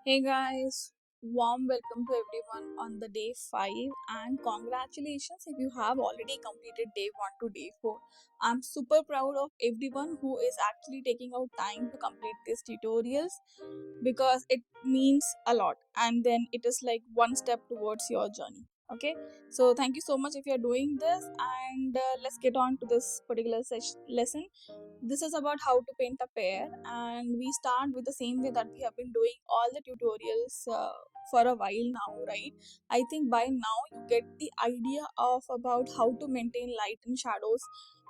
Hey guys, warm welcome to everyone on the day 5 and congratulations if you have already completed day 1 to day 4. I'm super proud of everyone who is actually taking out time to complete these tutorials because it means a lot and then it is like one step towards your journey. Okay, so thank you so much if you're doing this and let's get on to this particular lesson. This is about how to paint a pear, and we start with the same way that we have been doing all the tutorials for a while now, right? I think by now you get the idea of about how to maintain light and shadows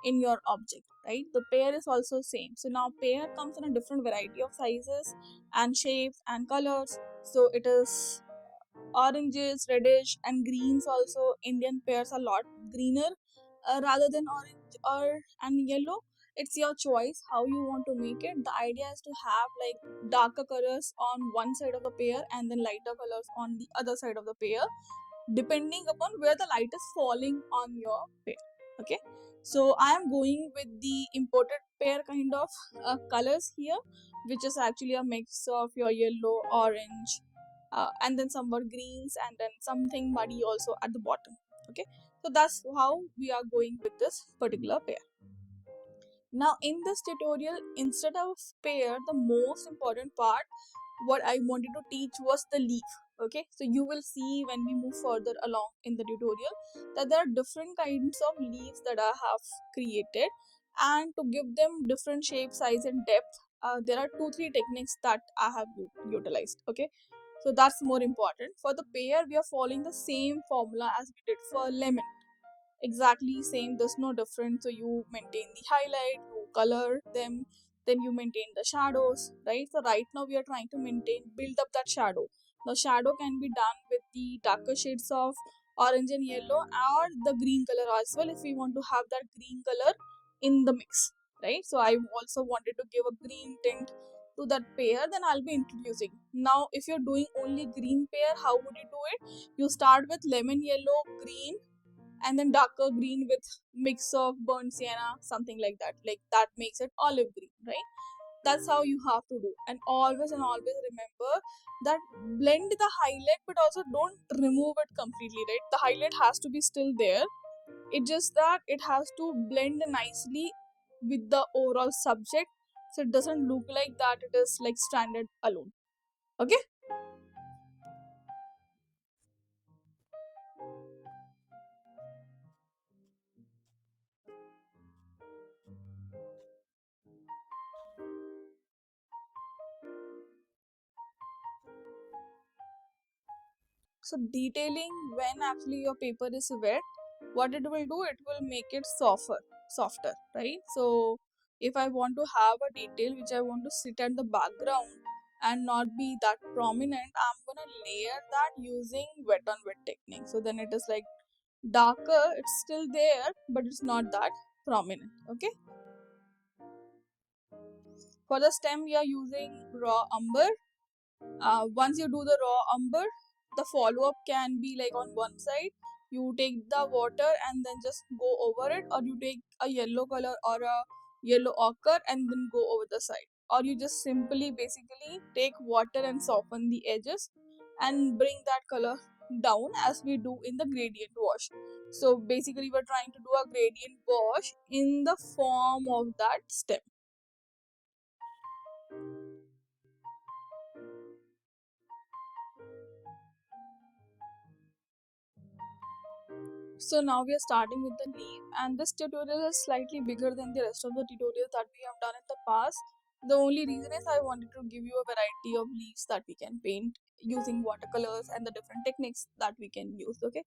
in your object, right? The pear is also same. So now pear comes in a different variety of sizes and shapes and colors. So it is oranges, reddish, and greens also. Indian pears are a lot greener rather than orange or and yellow. It's your choice how you want to make it. The idea is to have like darker colors on one side of the pear and then lighter colors on the other side of the pear, depending upon where the light is falling on your pear. Okay, so I am going with the imported pear kind of colors here, which is actually a mix of your yellow, orange, and then some more greens, and then something muddy also at the bottom. Okay, so that's how we are going with this particular pear. Now in this tutorial, instead of pear, the most important part what I wanted to teach was the leaf. Okay, so you will see when we move further along in the tutorial that there are different kinds of leaves that I have created, and to give them different shape, size, and depth, there are 2-3 techniques that I have utilized. Okay, so that's more important. For the pear, we are following the same formula as we did for lemon, exactly same, there's no difference. So you maintain the highlight, you color them, then you maintain the shadows, right? So right now we are trying to build up that shadow. The shadow can be done with the darker shades of orange and yellow, or the green color as well, if we want to have that green color in the mix, right? So I also wanted to give a green tint to that pear, then I'll be introducing. Now if you're doing only green pear, how would you do it? You start with lemon yellow, green, and then darker green with mix of burnt sienna, something like that. Like that makes it olive green, right? That's how you have to do. And always remember that blend the highlight, but also don't remove it completely, right? The highlight has to be still there. It's just that it has to blend nicely with the overall subject, so it doesn't look like that it is like stranded alone. Okay, so detailing when actually your paper is wet, what it will do, it will make it softer, right? So if I want to have a detail which I want to sit at the background and not be that prominent, I'm gonna layer that using wet on wet technique. So then it is like darker, it's still there, but it's not that prominent. Okay, for the stem we are using raw umber. Once you do the raw umber, the follow up can be like on one side. You take the water and then just go over it, or you take a yellow color or a yellow ochre and then go over the side, or you just simply basically take water and soften the edges and bring that color down as we do in the gradient wash. So basically, we're trying to do a gradient wash in the form of that stem. So now we are starting with the leaf, and this tutorial is slightly bigger than the rest of the tutorials that we have done in the past. The only reason is I wanted to give you a variety of leaves that we can paint using watercolors and the different techniques that we can use. Okay,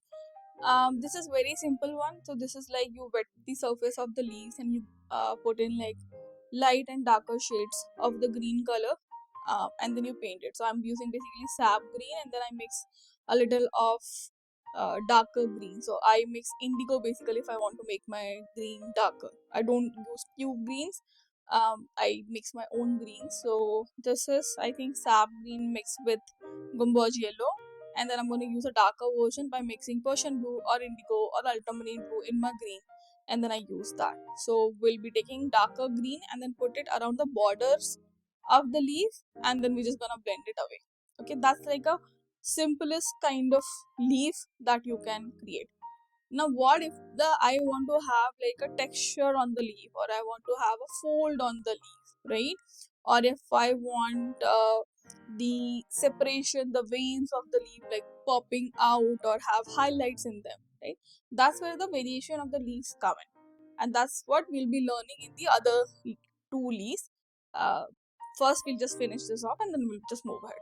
this is very simple one. So this is like you wet the surface of the leaves and you put in like light and darker shades of the green color, and then you paint it. So I'm using basically sap green, and then I mix a little of darker green. So I mix indigo basically if I want to make my green darker. I don't use tube greens. I mix my own greens. So this is, I think, sap green mixed with gumboj yellow, and then I'm going to use a darker version by mixing Persian blue or indigo or ultramarine blue in my green, and then I use that. So we'll be taking darker green and then put it around the borders of the leaf, and then we're just gonna blend it away. Okay, that's like a simplest kind of leaf that you can create. Now, what if the I want to have like a texture on the leaf, or I want to have a fold on the leaf, right? Or if I want the separation, the veins of the leaf like popping out or have highlights in them, right? That's where the variation of the leaves come in, and that's what we'll be learning in the other two leaves. Uh, First, we'll just finish this off, and then we'll just move ahead.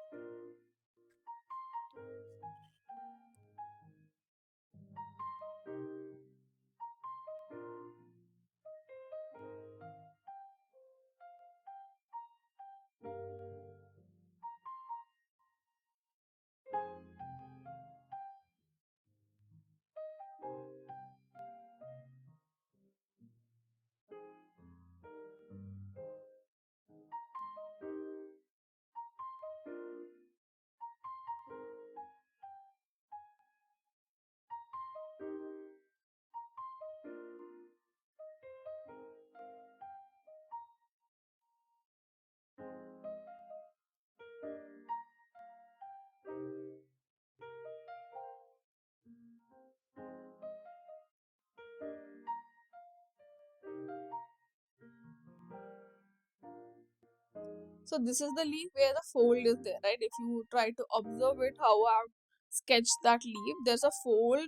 So this is the leaf where the fold is there, right? If you try to observe it, how I've sketched that leaf, there's a fold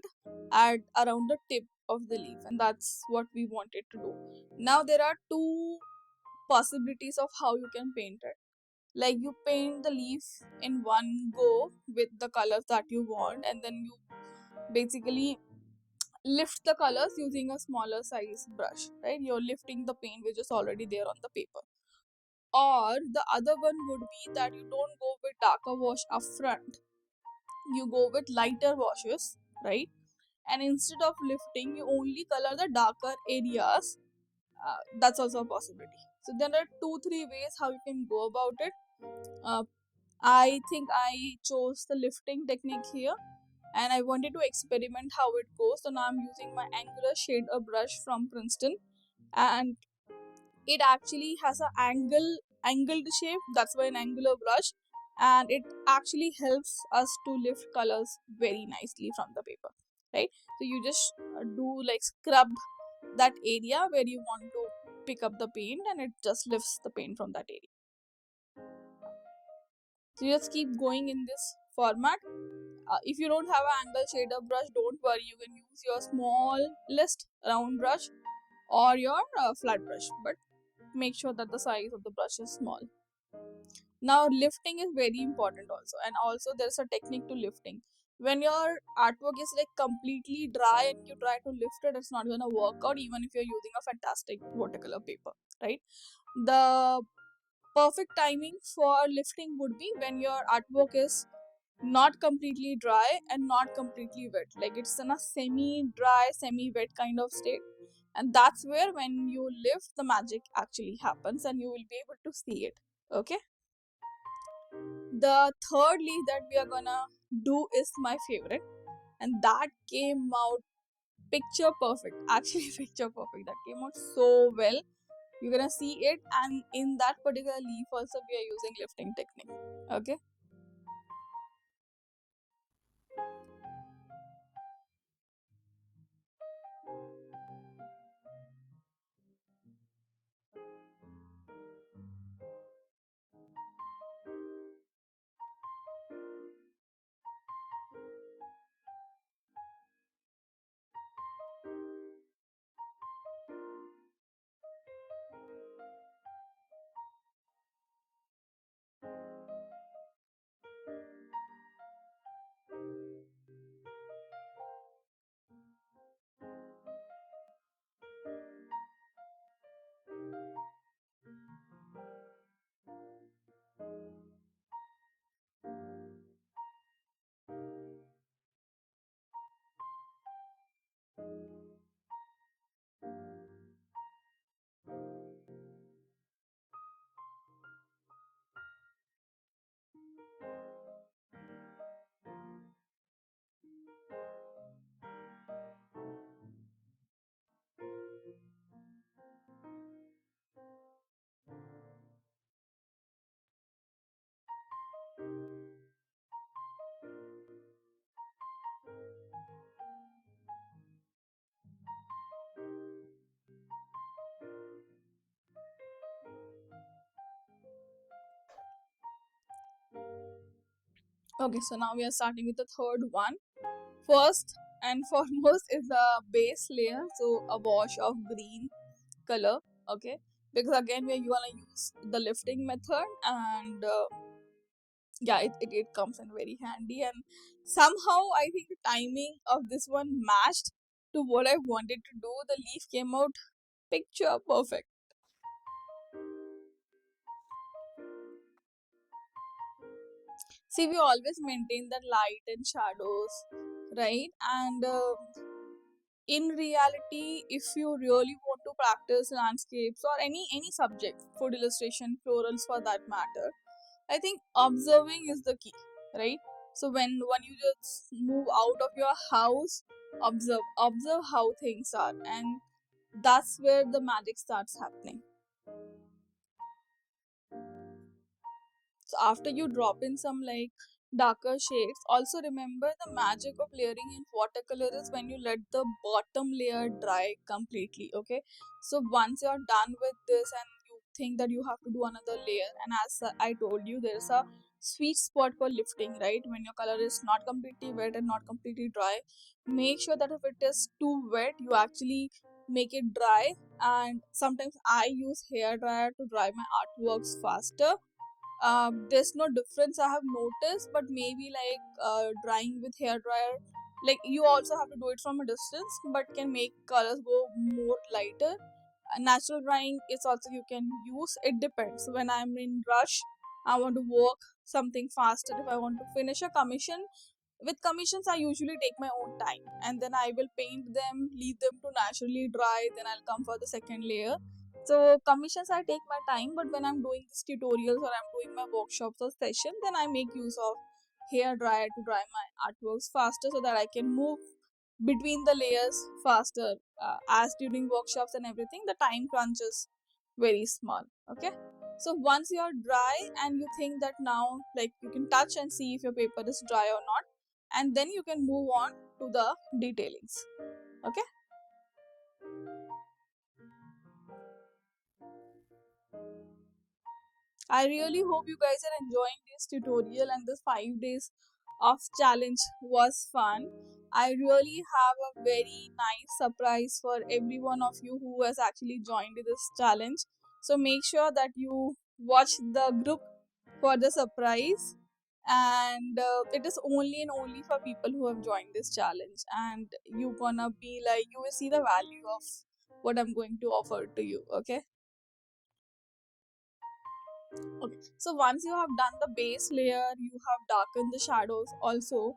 at around the tip of the leaf, and that's what we wanted to do. Now there are two possibilities of how you can paint it. Like you paint the leaf in one go with the colors that you want, and then you basically lift the colors using a smaller size brush, right? You're lifting the paint which is already there on the paper. Or the other one would be that you don't go with darker wash upfront, you go with lighter washes, right? And instead of lifting, you only color the darker areas. That's also a possibility. So there are two, three ways how you can go about it. Uh, I think I chose the lifting technique here, and I wanted to experiment how it goes. So now I'm using my angular shader brush from Princeton, and it actually has an angled shape. That's why an angular brush, and it actually helps us to lift colors very nicely from the paper, right? So you just do like scrub that area where you want to pick up the paint, and it just lifts the paint from that area. So you just keep going in this format. If you don't have an angle shader brush, don't worry, you can use your smallest round brush or your flat brush, but make sure that the size of the brush is small. Now lifting is very important also, and also there's a technique to lifting. When your artwork is like completely dry and you try to lift it, it's not gonna work out even if you're using a fantastic watercolor paper, right? The perfect timing for lifting would be when your artwork is not completely dry and not completely wet, like it's in a semi dry, semi wet kind of state, and that's where when you lift, the magic actually happens and you will be able to see it. Okay, the third leaf that we are gonna do is my favorite, and that came out picture perfect. Actually, picture perfect. That came out so well. You're gonna see it, and in that particular leaf also we are using lifting technique. Okay. Okay, so now we are starting with the third one. First and foremost is the base layer, so a wash of green color. Okay, because again we are gonna use the lifting method, and yeah, it comes in very handy. And somehow I think the timing of this one matched to what I wanted to do. The leaf came out picture perfect. See, we always maintain the light and shadows, right? And in reality, if you really want to practice landscapes or any subject, food illustration, florals for that matter, I think observing is the key, right? So when you just move out of your house, observe how things are, and that's where the magic starts happening. So after you drop in some like darker shades, also remember the magic of layering in watercolor is when you let the bottom layer dry completely. Okay, so once you're done with this and you think that you have to do another layer, and as I told you, there's a sweet spot for lifting, right? When your color is not completely wet and not completely dry, make sure that if it is too wet, you actually make it dry. And sometimes I use hair dryer to dry my artworks faster. There's no difference I have noticed, but maybe like drying with hair dryer, like you also have to do it from a distance, but can make colors go more lighter. Natural drying is also you can use. It depends. When I'm in rush, I want to work something faster. If I want to finish a commission, with commissions I usually take my own time, and then I will paint them, leave them to naturally dry, then I'll come for the second layer. So commissions I take my time, but when I'm doing these tutorials or I'm doing my workshops or session, then I make use of hair dryer to dry my artworks faster so that I can move between the layers faster. As during workshops and everything, the time crunch is very small. Okay, so once you're dry and you think that now like you can touch and see if your paper is dry or not, and then you can move on to the detailings. Okay, I really hope you guys are enjoying this tutorial, and this 5 days of challenge was fun. I really have a very nice surprise for every one of you who has actually joined this challenge. So make sure that you watch the group for the surprise. And it is only and only for people who have joined this challenge, and you gonna be like, you will see the value of what I'm going to offer to you. Okay. Okay, so once you have done the base layer, you have darkened the shadows also.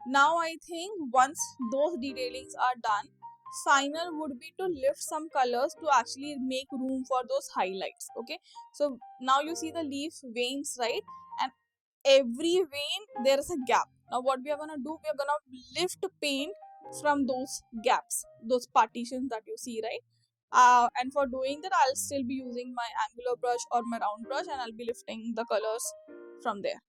Now I think once those detailings are done, final would be to lift some colors to actually make room for those highlights. Okay, so now you see the leaf veins, right? And every vein there is a gap. Now what we are gonna do, we are gonna lift paint from those gaps, those partitions that you see, right? And for doing that, I'll still be using my angular brush or my round brush, and I'll be lifting the colors from there.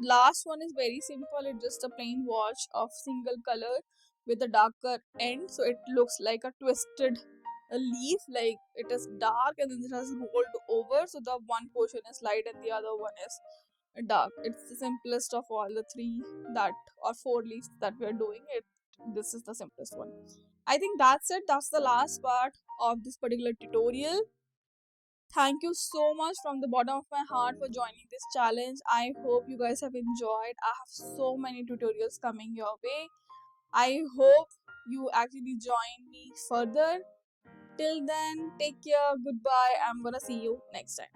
last one is very simple. It's just a plain wash of single color with a darker end, so it looks like a twisted leaf, like it is dark and then it has rolled over, so the one portion is light and the other one is dark. It's the simplest of all the three that, or four leaves that we are doing it. This is the simplest one. I think that's it. That's the last part of this particular tutorial. Thank you so much from the bottom of my heart for joining this challenge. I hope you guys have enjoyed. I have so many tutorials coming your way. I hope you actually join me further. Till then, take care. Goodbye. I'm gonna see you next time.